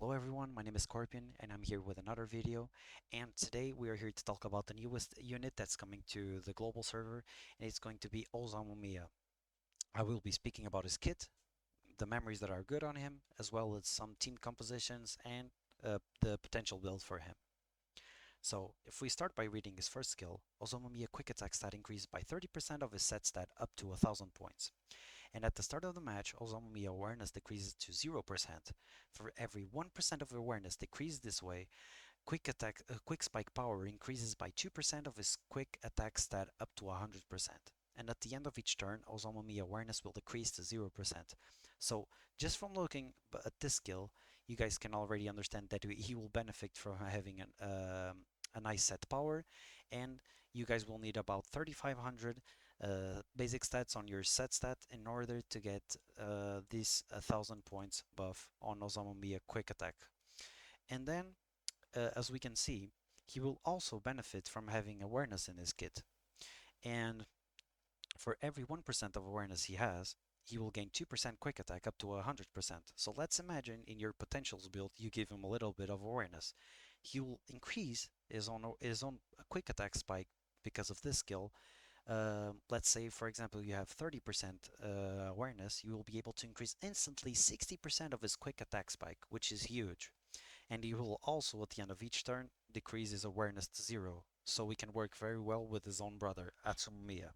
Hello everyone, my name is Scorpion and I'm here with another video, and today we are here to talk about the newest unit that's coming to the global server, and it's going to be Osamu Miya. I will be speaking about his kit, the memories that are good on him, as well as some team compositions and the potential build for him. So if we start by reading his first skill, Osamu Miya quick attack stat increased by 30% of his set stat up to 1000 points. And at the start of the match, Osamu Miya awareness decreases to 0%. For every 1% of awareness decreased this way, quick spike power increases by 2% of his quick attack stat up to 100%. And at the end of each turn, Osamu Miya awareness will decrease to 0%. So just from looking at this skill, you guys can already understand that he will benefit from having a nice set power, and you guys will need about 3500 basic stats on your set stat in order to get this 1000 points buff on Osamu Miya quick attack. And then, as we can see, he will also benefit from having awareness in his kit. And for every 1% of awareness he has, he will gain 2% quick attack up to 100%. So let's imagine in your potentials build, you give him a little bit of awareness. He will increase his own quick attack spike because of this skill. Let's say, for example, you have 30% awareness, you will be able to increase instantly 60% of his quick attack spike, which is huge. And he will also, at the end of each turn, decrease his awareness to 0, so we can work very well with his own brother, Atsumiya,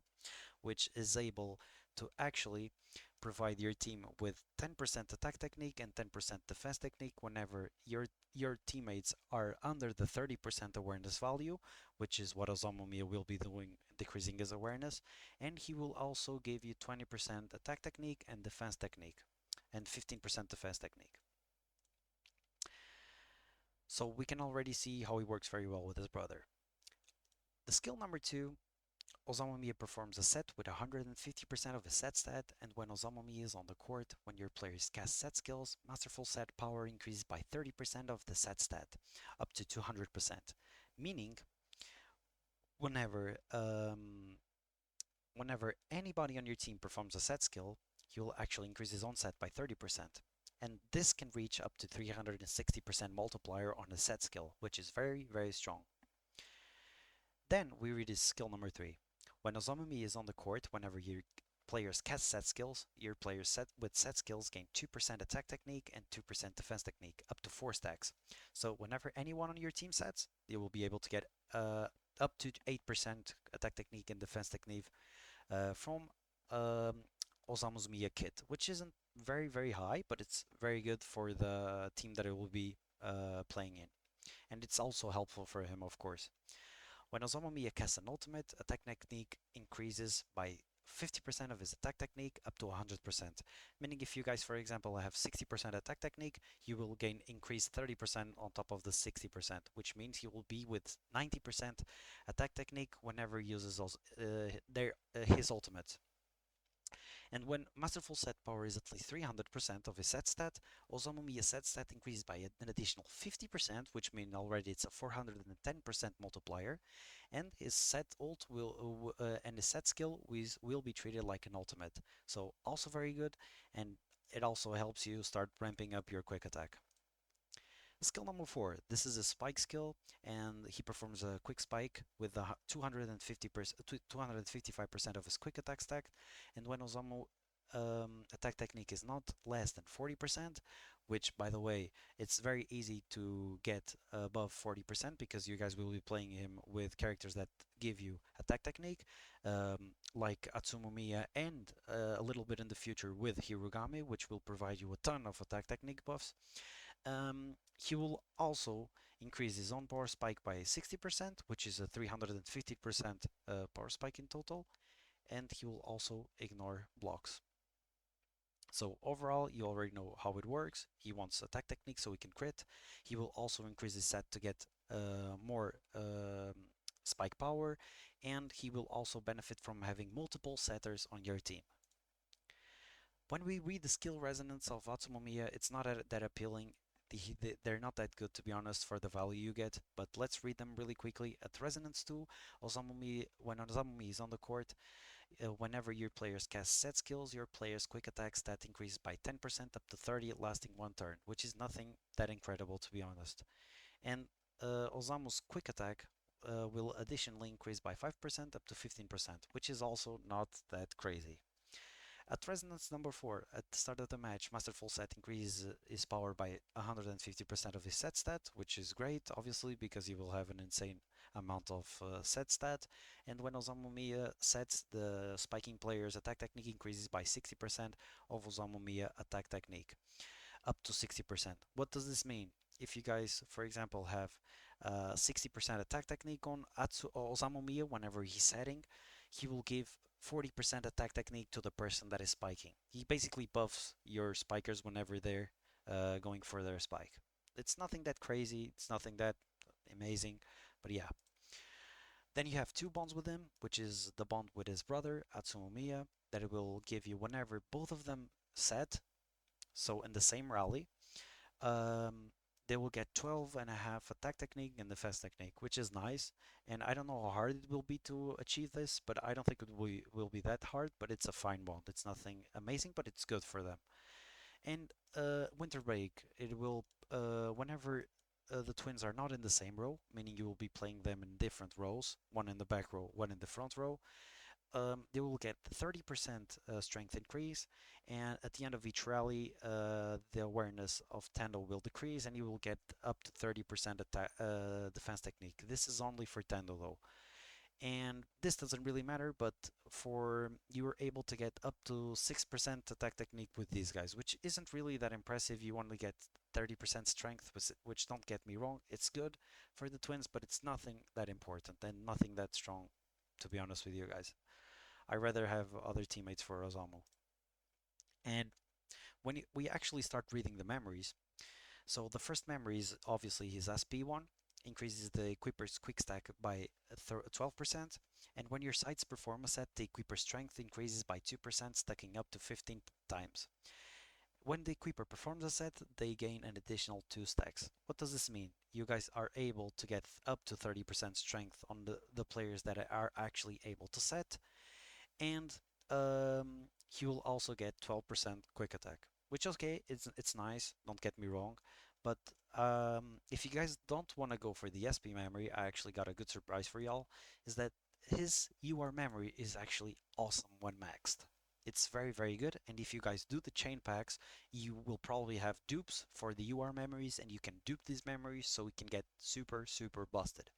which is able to actually provide your team with 10% attack technique and 10% defense technique whenever your teammates are under the 30% awareness value, which is what Osamu Miya will be doing, decreasing his awareness. And he will also give you 20% attack technique and defense technique, and 15% defense technique. So we can already see how he works very well with his brother. The skill number 2, Osamu Miya performs a set with 150% of his set stat, and when Osamu Miya is on the court, when your players cast set skills, Masterful set power increases by 30% of the set stat, up to 200%. Meaning, whenever whenever anybody on your team performs a set skill, he will actually increase his own set by 30%. And this can reach up to 360% multiplier on a set skill, which is very, very strong. Then we read his skill number 3. When Osamu Miya is on the court, whenever your players cast set skills, your players with set skills gain 2% attack technique and 2% defense technique, up to 4 stacks. So whenever anyone on your team sets, you will be able to get up to 8% attack technique and defense technique from Osamu Miya kit, which isn't very, very high, but it's very good for the team that it will be playing in. And it's also helpful for him, of course. When Osamu Miya casts an ultimate, attack technique increases by 50% of his attack technique up to 100%. Meaning if you guys, for example, have 60% attack technique, you will gain increased 30% on top of the 60%, which means he will be with 90% attack technique whenever he uses his ultimate. And when Masterful set power is at least 300% of his set stat, Osamu Miya's set stat increases by an additional 50%, which means already it's a 410% multiplier, and his set ult and his set skill will be treated like an ultimate. So also very good, and it also helps you start ramping up your quick attack. Skill number 4, this is a spike skill, and he performs a quick spike with 255% of his quick attack stack, and when Osamu attack technique is not less than 40%, which by the way, it's very easy to get above 40% because you guys will be playing him with characters that give you attack technique, like Atsumomiya, and a little bit in the future with Hirugame, which will provide you a ton of attack technique buffs. He will also increase his own power spike by 60%, which is a 350% power spike in total, and he will also ignore blocks. So overall, you already know how it works. He wants attack technique so he can crit. He will also increase his set to get more spike power, and he will also benefit from having multiple setters on your team. When we read the skill resonance of Atsumomiya, it's not that appealing. They're not that good, to be honest, for the value you get, but let's read them really quickly. At Resonance 2, when Osamu Miya is on the court, Whenever your players cast set skills, your player's quick attack stat increases by 10% up to 30, lasting one turn, which is nothing that incredible to be honest. And Osamu's quick attack will additionally increase by 5% up to 15%, which is also not that crazy. At resonance number 4, at the start of the match, Masterful Set increases is powered by 150% of his set stat, which is great, obviously, because he will have an insane amount of set stat. And when Osamu Miya sets, the spiking player's attack technique increases by 60% of Osamu Miya attack technique, up to 60%. What does this mean? If you guys, for example, have 60% attack technique on Osamu Miya whenever he's setting, he will give 40% attack technique to the person that is spiking. He basically buffs your spikers whenever they're going for their spike. It's nothing that crazy, it's nothing that amazing, but yeah. Then you have two bonds with him, which is the bond with his brother, Atsumomiya, that it will give you whenever both of them set, so in the same rally, um, they will get 12 and a half attack technique and defense technique, which is nice. And I don't know how hard it will be to achieve this, but I don't think it will be that hard, but it's a fine bond. It's nothing amazing, but it's good for them. And Winter Break, it will, whenever the twins are not in the same row, meaning you will be playing them in different rows, one in the back row, one in the front row, they will get 30% strength increase, and at the end of each rally, the awareness of Tendo will decrease, and you will get up to 30% defense technique. This is only for Tendo though, and this doesn't really matter, but for you are able to get up to 6% attack technique with these guys, which isn't really that impressive. You only get 30% strength, which don't get me wrong, it's good for the twins, but it's nothing that important and nothing that strong, to be honest with you guys. I rather have other teammates for Osamu. And when we actually start reading the memories, so the first memory is obviously his SP one, increases the equiper's quick stack by 12%, and when your sights perform a set, the equiper's strength increases by 2%, stacking up to 15 times. When the equiper performs a set, they gain an additional 2 stacks. What does this mean? You guys are able to get up to 30% strength on the players that are actually able to set, and he will also get 12% quick attack, which okay, it's nice. Don't get me wrong, but if you guys don't want to go for the SP memory, I actually got a good surprise for y'all. Is that his UR memory is actually awesome when maxed. It's very, very good, and if you guys do the chain packs, you will probably have dupes for the UR memories, and you can dupe these memories so we can get super, super busted.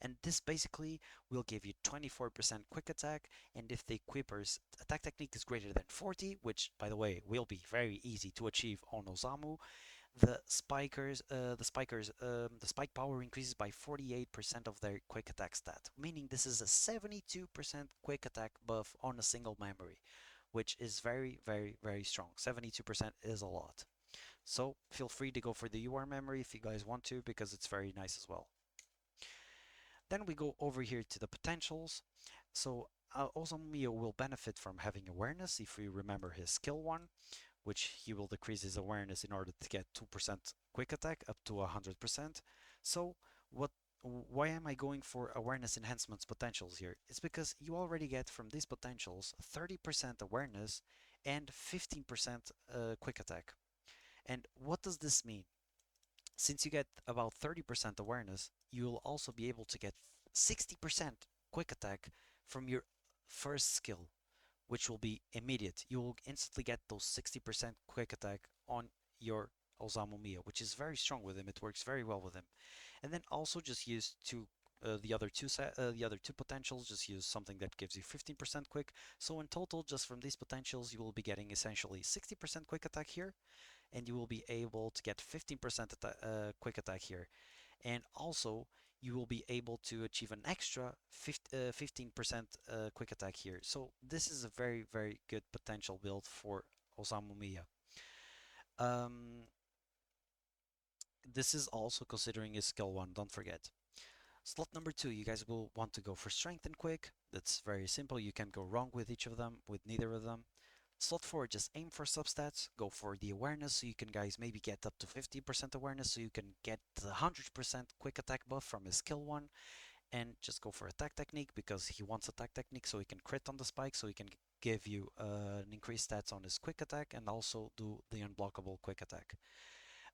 And this basically will give you 24% quick attack, and if the equiper's attack technique is greater than 40, which by the way will be very easy to achieve on Osamu, the spike power increases by 48% of their quick attack stat, meaning this is a 72% quick attack buff on a single memory, which is very, very, very strong. 72% is a lot. So feel free to go for the UR memory if you guys want to, because it's very nice as well. Then we go over here to the potentials. So Osamu will benefit from having awareness if we remember his skill one, which he will decrease his awareness in order to get 2% quick attack up to 100%. So why am I going for awareness enhancements potentials here? It's because you already get from these potentials 30% awareness and 15% quick attack. And what does this mean? Since you get about 30% awareness, you'll also be able to get 60% quick attack from your first skill, which will be immediate. You will instantly get those 60% quick attack on your Osamu Miya, which is very strong with him. It works very well with him. And then also just use the other two potentials. Just use something that gives you 15% quick. So in total, just from these potentials, you will be getting essentially 60% quick attack here, and you will be able to get 15% quick attack here. And also, you will be able to achieve an extra 15% quick attack here. So this is a very, very good potential build for Osamu Miya. Um, this is also considering his skill 1, don't forget. Slot number 2, you guys will want to go for strength and quick. That's very simple. You can't go wrong with each of them, with neither of them. Slot 4, just aim for substats, go for the awareness so you can guys maybe get up to 50% awareness so you can get the 100% quick attack buff from his skill 1. and just go for attack technique because he wants attack technique so he can crit on the spike, so he can give you an increased stats on his quick attack and also do the unblockable quick attack.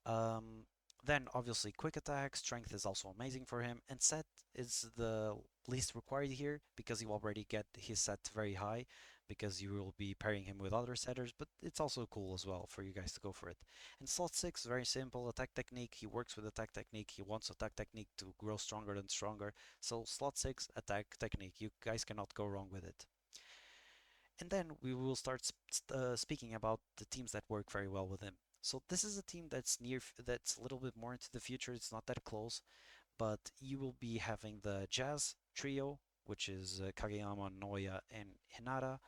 Um, then obviously quick attack, strength is also amazing for him, and set is the least required here because you already get his set very high because you will be pairing him with other setters, but it's also cool as well for you guys to go for it. And slot 6, very simple, attack technique, he works with attack technique, he wants attack technique to grow stronger and stronger, so slot 6, attack technique, you guys cannot go wrong with it. And then we will start speaking about the teams that work very well with him. So this is a team that's a little bit more into the future. It's not that close, but you will be having the Jazz trio, which is Kageyama, Noya, and Hinata,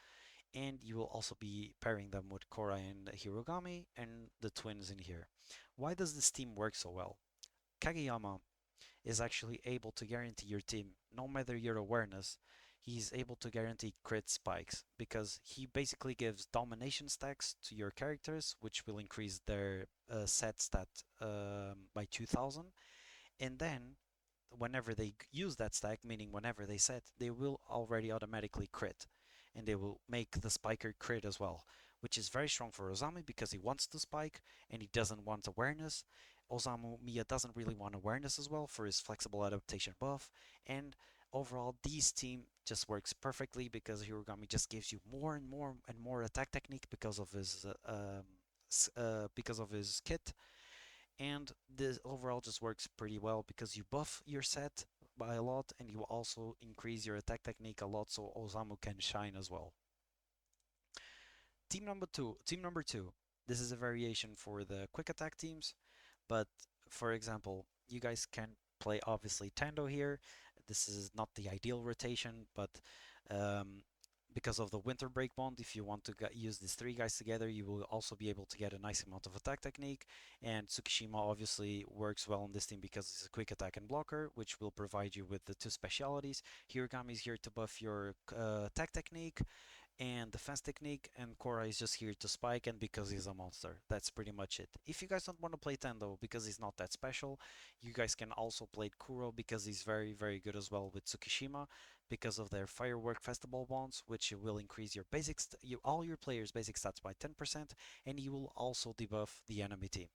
and you will also be pairing them with Korra and Hirogami and the twins in here. Why does this team work so well? Kageyama is actually able to guarantee your team, no matter your awareness, he's able to guarantee crit spikes because he basically gives domination stacks to your characters, which will increase their set stat by 2000. And then, whenever they use that stack, meaning whenever they set, they will already automatically crit. And they will make the spiker crit as well, which is very strong for Osamu because he wants to spike and he doesn't want awareness. Osamu Miya doesn't really want awareness as well for his flexible adaptation buff. And overall, this team just works perfectly because Hirogami just gives you more and more and more attack technique because of his kit, and this overall just works pretty well because you buff your set by a lot and you also increase your attack technique a lot so Osamu can shine as well. Team number two. This is a variation for the quick attack teams, but for example, you guys can play obviously Tando here. This is not the ideal rotation, but um, because of the Winter Break bond, if you want to use these three guys together, you will also be able to get a nice amount of attack technique. And Tsukishima obviously works well on this team because it's a quick attack and blocker, which will provide you with the two specialities. Hirogami is here to buff your attack technique and defense technique, and Korra is just here to spike and because he's a monster. That's pretty much it. If you guys don't want to play Tendo because he's not that special, you guys can also play Kuro because he's very, very good as well with Tsukishima because of their firework festival bonds, which will increase your all your players' basic stats by 10%, and you will also debuff the enemy team.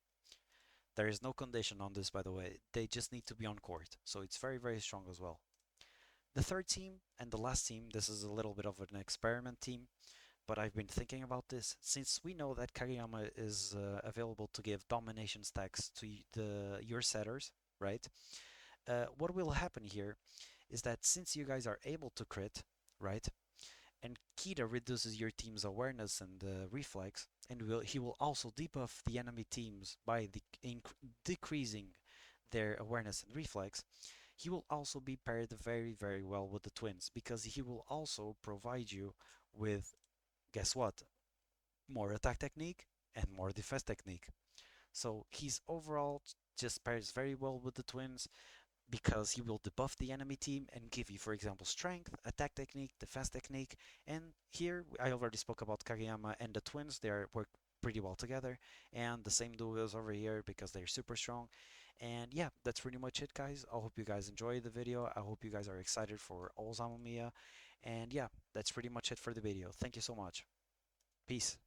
There is no condition on this, by the way. They just need to be on court, so it's very, very strong as well. The third team and the last team, this is a little bit of an experiment team, but I've been thinking about this. Since we know that Kageyama is available to give domination stacks to your setters, right? What will happen here is that since you guys are able to crit, right, and Kita reduces your team's awareness and reflex, and he will also debuff the enemy teams by decreasing their awareness and reflex, he will also be paired very, very well with the twins because he will also provide you with, guess what, more attack technique and more defense technique. So he's overall just pairs very well with the twins because he will debuff the enemy team and give you, for example, strength, attack technique, defense technique. And here I already spoke about Kageyama and the twins. They work pretty well together, and the same duo is over here because they're super strong. And yeah, that's pretty much it, guys. I hope you guys enjoyed the video. I hope you guys are excited for Osamu Miya. And yeah, that's pretty much it for the video. Thank you so much. Peace.